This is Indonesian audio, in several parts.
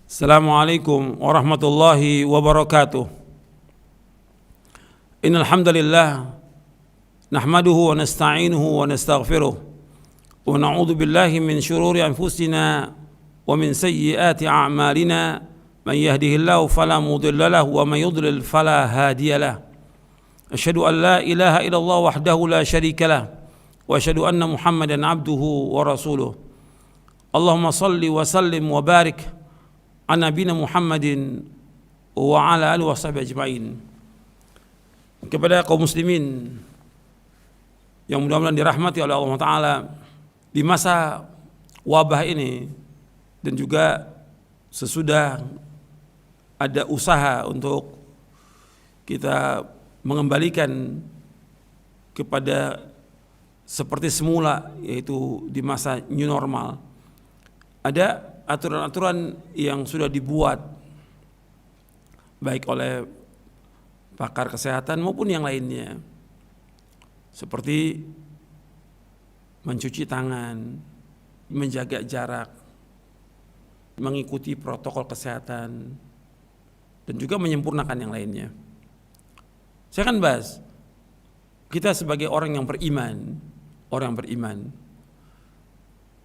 Assalamualaikum warahmatullahi wabarakatuh. Innal hamdalillah nahmaduhu wa nasta'inuhu wa nastaghfiruh wa na'udzu billahi min shururi anfusina wa min sayyiati a'malina. Man yahdihillahu fala mudilla lahu wa man yudlil fala hadiya lahu. Asyhadu an la ilaha illallah wahdahu la syarika lah wa asyhadu anna Muhammadan abduhu wa rasuluh. Allahumma salli wa sallim wa barik ala nabiyina Muhammadin wa ala alihi washabihi ajmain. Kepada kaum muslimin yang mudah-mudahan dirahmati oleh Allah Ta'ala di masa wabah ini, dan juga sesudah ada usaha untuk kita mengembalikan kepada seperti semula, yaitu di masa new normal. Ada aturan-aturan yang sudah dibuat baik oleh pakar kesehatan maupun yang lainnya, seperti mencuci tangan, menjaga jarak, mengikuti protokol kesehatan, dan juga menyempurnakan yang lainnya. Saya akan bahas, kita sebagai orang yang beriman,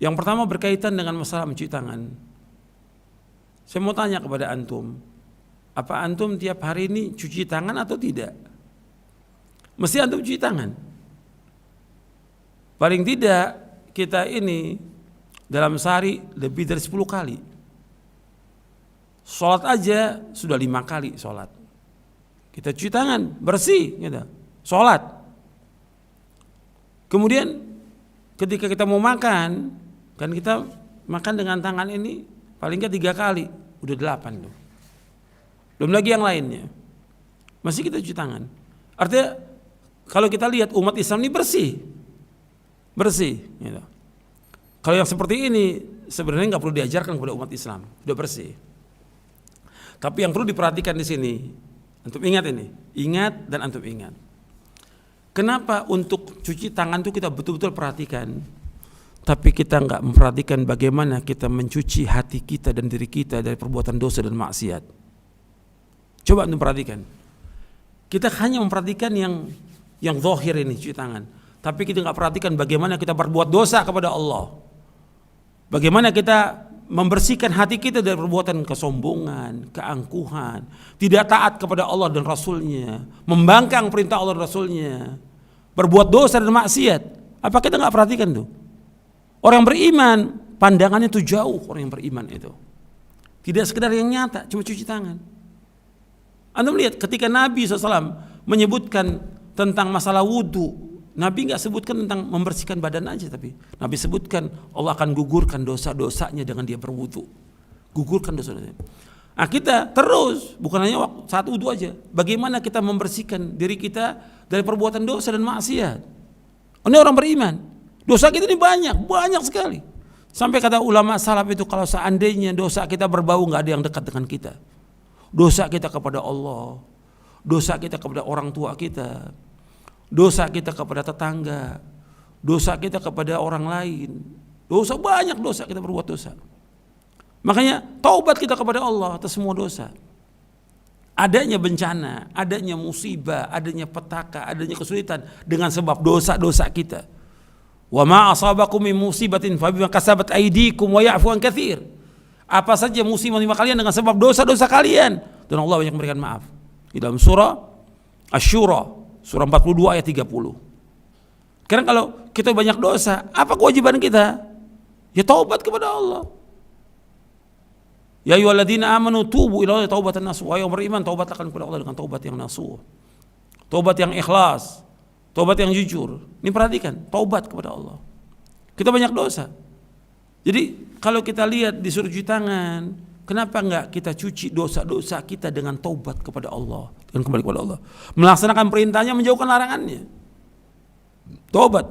yang pertama berkaitan dengan masalah mencuci tangan. Saya mau tanya kepada antum, apa antum tiap hari ini cuci tangan atau tidak? Mesti antum cuci tangan. Paling tidak kita ini dalam sehari lebih dari 10 kali. Sholat aja sudah 5 kali sholat. Kita cuci tangan, bersih gitu. Sholat. Kemudian ketika kita mau makan, kan kita makan dengan tangan ini paling nggak 3 kali, udah 8 tuh. Belum lagi yang lainnya. Masih kita cuci tangan. Artinya kalau kita lihat umat Islam ini bersih. Gitu. Kalau yang seperti ini sebenarnya nggak perlu diajarkan kepada umat Islam, udah bersih. Tapi yang perlu diperhatikan di sini, antum ingat ini, ingat dan antum ingat. Kenapa untuk cuci tangan itu kita betul-betul perhatikan? Tapi kita enggak memperhatikan bagaimana kita mencuci hati kita dan diri kita dari perbuatan dosa dan maksiat. Coba antum perhatikan. Kita hanya memperhatikan yang zahir ini, cuci tangan. Tapi kita enggak perhatikan bagaimana kita berbuat dosa kepada Allah. Bagaimana kita membersihkan hati kita dari perbuatan kesombongan, keangkuhan, tidak taat kepada Allah dan Rasulnya, membangkang perintah Allah dan Rasulnya, berbuat dosa dan maksiat. Apa kita enggak perhatikan tuh? Orang beriman, pandangannya tuh jauh, orang yang beriman itu. Tidak sekedar yang nyata, cuma cuci tangan. Anda melihat ketika Nabi SAW menyebutkan tentang masalah wudhu, Nabi nggak sebutkan tentang membersihkan badan aja, tapi Nabi sebutkan Allah akan gugurkan dosa-dosanya dengan dia berwudhu. Gugurkan dosa-dosanya. Nah kita terus, bukan hanya saat wudhu aja, bagaimana kita membersihkan diri kita dari perbuatan dosa dan maksiat. Ini orang beriman. Dosa kita ini banyak sekali. Sampai kata ulama salaf itu, kalau seandainya dosa kita berbau, nggak ada yang dekat dengan kita. Dosa kita kepada Allah, dosa kita kepada orang tua kita, dosa kita kepada tetangga, dosa kita kepada orang lain. Dosa banyak, dosa kita berbuat dosa. Makanya taubat kita kepada Allah atas semua dosa. Adanya bencana, adanya musibah, adanya petaka, adanya kesulitan dengan sebab dosa-dosa kita. Wa ma asabakum min musibatin fa bima kasabat aydikum wa ya'fu an katsir. Apa saja musibah kalian dengan sebab dosa-dosa kalian, dan Allah banyak memberikan maaf. Di dalam surah Asy-Syura, surah 42 ayat 30. Karena kalau kita banyak dosa, apa kewajiban kita? Ya taubat kepada Allah. Ya ayyuhalladzina amanu tubu ila Allahi taubatan nasuh. Wahai yang beriman, taubatlah kepada Allah dengan taubat yang nasuh. Taubat yang ikhlas. Taubat yang jujur. Ini perhatikan, taubat kepada Allah. Kita banyak dosa. Jadi kalau kita lihat disuruh cuci tangan, kenapa enggak kita cuci dosa-dosa kita dengan taubat kepada Allah, dan kembali kepada Allah, melaksanakan perintahnya, menjauhkan larangannya. Taubat,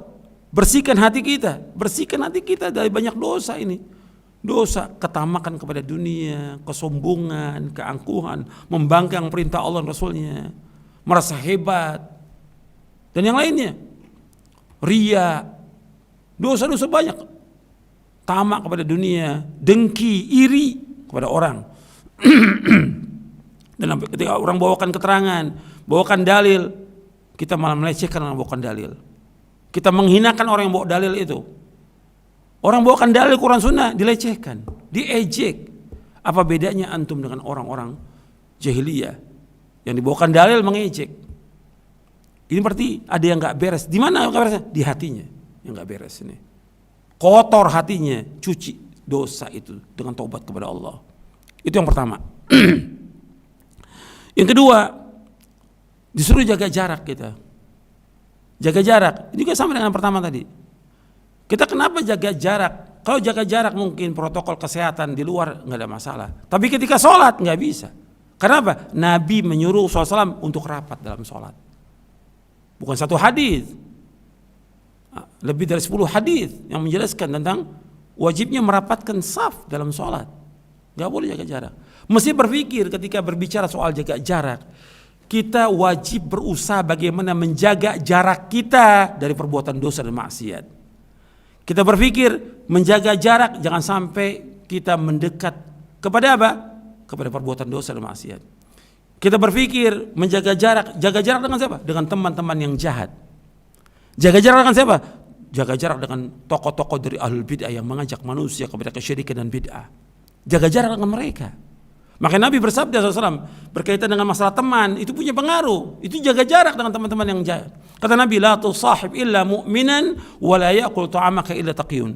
bersihkan hati kita dari banyak dosa ini. Dosa ketamakan kepada dunia, kesombongan, keangkuhan, membangkang perintah Allah dan Rasulnya, merasa hebat, dan yang lainnya. Ria, dosa-dosa banyak. Tamak kepada dunia, dengki, iri kepada orang, Dan ketika orang bawakan keterangan, bawakan dalil, kita malah melecehkan orang bawakan dalil. Kita menghinakan orang yang bawa dalil itu. Orang bawakan dalil Quran Sunnah dilecehkan, diejek. Apa bedanya antum dengan orang-orang jahiliyah yang dibawakan dalil mengejek? Ini berarti ada yang nggak beres. Di mana nggak beresnya? Di hatinya yang nggak beres ini. Kotor hatinya, cuci dosa itu dengan taubat kepada Allah. Itu yang pertama. Yang kedua, disuruh jaga jarak kita. Jaga jarak, ini juga sama dengan yang pertama tadi. Kita kenapa jaga jarak? Kalau jaga jarak mungkin protokol kesehatan di luar nggak ada masalah. Tapi ketika sholat nggak bisa. Kenapa? Nabi menyuruh SAW untuk rapat dalam sholat. Bukan satu hadis, lebih dari 10 hadis yang menjelaskan tentang wajibnya merapatkan saf dalam sholat. Nggak boleh jaga jarak. Mesti berpikir ketika berbicara soal jaga jarak, kita wajib berusaha bagaimana menjaga jarak kita dari perbuatan dosa dan maksiat. Kita berpikir menjaga jarak, jangan sampai kita mendekat kepada apa? Kepada perbuatan dosa dan maksiat. Kita berpikir menjaga jarak dengan siapa? Dengan teman-teman yang jahat. Jaga jarak dengan siapa? Jaga jarak dengan tokoh-tokoh dari ahlul bid'ah yang mengajak manusia kepada kesyirikan dan bid'ah. Jaga jarak dengan mereka. Maka Nabi bersabda SAW berkaitan dengan masalah teman, itu punya pengaruh. Itu jaga jarak dengan teman-teman yang jahat. Kata Nabi, la tusahib illa mu'minan wa la ya'kul ta'amaka illa taqiyun.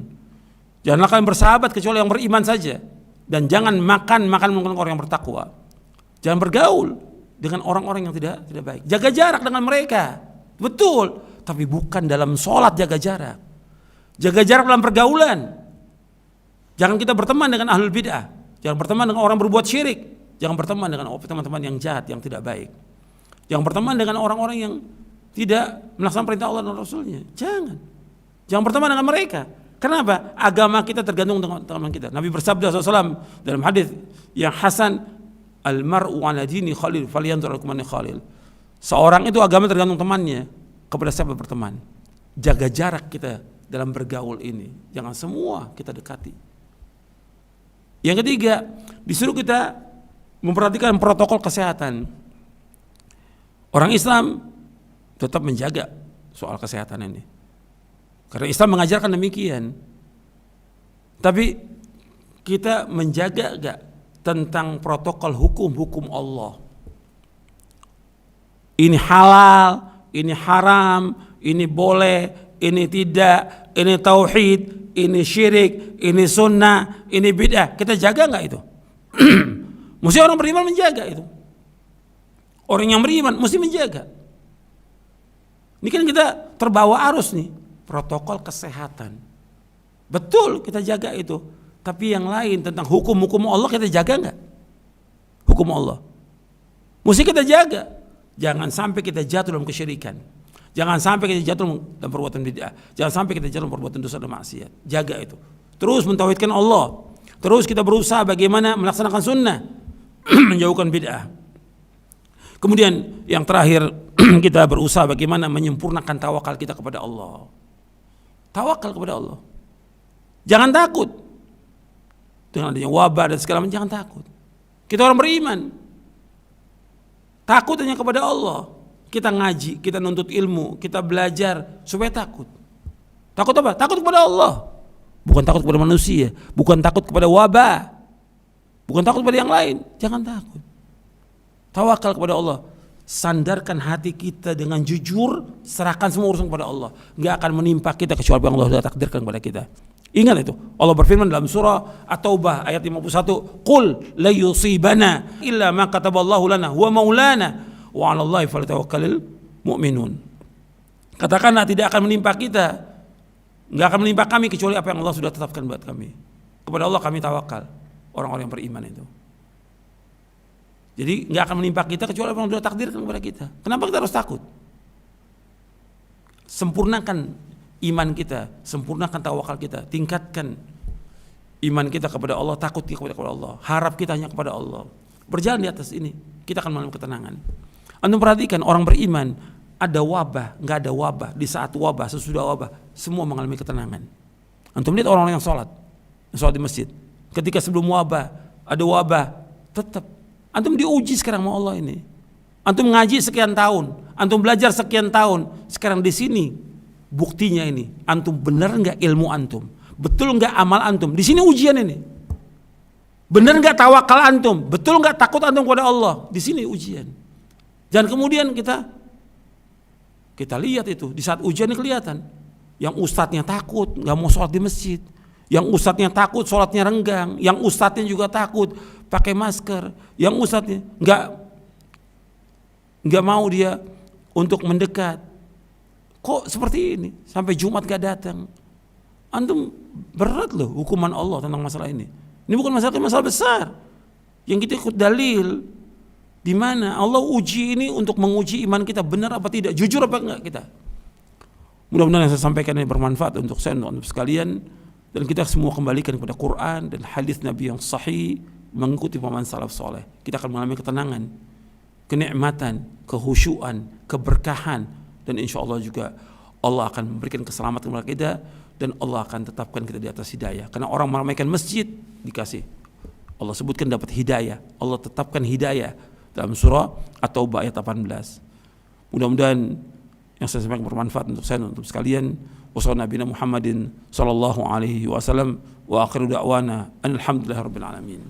Janganlah kalian bersahabat kecuali yang beriman saja, dan jangan makan mungkin orang yang bertakwa. Jangan bergaul dengan orang-orang yang tidak baik. Jaga jarak dengan mereka. Betul, tapi bukan dalam sholat jaga jarak. Jaga jarak dalam pergaulan. Jangan kita berteman dengan ahlul bid'ah. Jangan berteman dengan orang berbuat syirik. Jangan berteman dengan teman-teman yang jahat, yang tidak baik. Jangan berteman dengan orang-orang yang tidak melaksanakan perintah Allah dan Rasulnya. Jangan berteman dengan mereka. Kenapa? Agama kita tergantung dengan teman kita. Nabi bersabda SAW dalam hadis yang hasan, al-mar'u ala dini khalil falyanzur man khalil. Seorang itu agama tergantung temannya, kepada siapa berteman. Jaga jarak kita dalam bergaul ini. Jangan semua kita dekati. Yang ketiga, disuruh kita memperhatikan protokol kesehatan. Orang Islam tetap menjaga soal kesehatan ini. Karena Islam mengajarkan demikian. Tapi kita menjaga gak tentang protokol hukum Allah? Ini halal, ini haram, ini boleh, ini tidak, ini tauhid, ini syirik, ini sunnah, ini bid'ah. Kita jaga nggak itu? Mesti orang beriman menjaga itu. Orang yang beriman mesti menjaga. Ini kan kita terbawa arus nih, protokol kesehatan. Betul kita jaga itu. Tapi yang lain tentang hukum-hukum Allah kita jaga nggak? Hukum Allah. Mesti kita jaga. Jangan sampai kita jatuh dalam kesyirikan. Jangan sampai kita jatuh dalam perbuatan bid'ah. Jangan sampai kita jatuh dalam perbuatan dosa dan maksiat. Jaga itu. Terus mentauhidkan Allah. Terus kita berusaha bagaimana melaksanakan sunnah. Menjauhkan bid'ah. Kemudian yang terakhir kita berusaha bagaimana menyempurnakan tawakal kita kepada Allah. Tawakal kepada Allah. Jangan takut. Dengan adanya wabah dan segala macam, jangan takut. Kita orang beriman. Takut hanya kepada Allah. Kita ngaji, kita nuntut ilmu, kita belajar supaya takut. Takut apa? Takut kepada Allah. Bukan takut kepada manusia, bukan takut kepada wabah, bukan takut kepada yang lain. Jangan takut. Tawakal kepada Allah. Sandarkan hati kita dengan jujur, serahkan semua urusan kepada Allah. Enggak akan menimpa kita kecuali yang Allah sudah takdirkan kepada kita. Ingat itu. Allah berfirman dalam surah At-Taubah ayat 51, "Qul la yusibana illa ma kataballahu lana huwa maulana wa 'alallahi falyatawakkalul mu'minun." Katakanlah tidak akan menimpa kita, enggak akan menimpa kami kecuali apa yang Allah sudah tetapkan buat kami. Kepada Allah kami tawakal, orang-orang yang beriman itu. Jadi enggak akan menimpa kita kecuali apa yang sudah takdirkan kepada kita. Kenapa kita harus takut? Sempurnakan iman kita, sempurnakan tawakal kita, tingkatkan iman kita kepada Allah, takut kita kepada Allah, harap kita hanya kepada Allah. Berjalan di atas ini, kita akan mengalami ketenangan. Antum perhatikan orang beriman, ada wabah, nggak ada wabah, di saat wabah, sesudah wabah, semua mengalami ketenangan. Antum lihat orang-orang yang sholat di masjid, ketika sebelum wabah, ada wabah, Tetap. Antum diuji sekarang sama Allah ini. Antum ngaji sekian tahun, antum belajar sekian tahun. Sekarang di sini buktinya ini. Antum benar nggak ilmu antum? Betul nggak amal antum? Di sini ujian ini. Benar nggak tawakal antum? Betul nggak takut antum kepada Allah? Di sini ujian. Dan kemudian kita lihat itu di saat ujian ini kelihatan. Yang ustadznya takut nggak mau sholat di masjid. Yang ustadznya takut sholatnya renggang. Yang ustadznya juga takut pakai masker. Yang ustadznya nggak mau dia untuk mendekat. Kok seperti ini? Sampai Jumat gak datang. Antum berat loh hukuman Allah tentang masalah ini. Ini bukan masalah besar. Yang kita ikut dalil di mana Allah uji ini untuk menguji iman kita benar apa tidak, jujur apa enggak kita. Mudah-mudahan yang saya sampaikan ini bermanfaat untuk saya, untuk sekalian, dan kita semua kembalikan kepada Quran dan hadis Nabi yang sahih, mengikuti pemahaman salaf soleh. Kita akan mengalami ketenangan, kenikmatan, kehusyuan, keberkahan, dan insya Allah juga Allah akan memberikan keselamatan kepada kita, dan Allah akan tetapkan kita di atas hidayah. Karena orang meramaikan masjid dikasih, Allah sebutkan dapat hidayah, Allah tetapkan hidayah dalam surah At-Taubah ayat 18. Mudah-mudahan yang saya sampaikan bermanfaat untuk saya dan untuk sekalian. Wassalamualaikum Nabi Muhammadin sallallahu alaihi wasallam wa akhiru da'wana alhamdulillahirabbil alamin.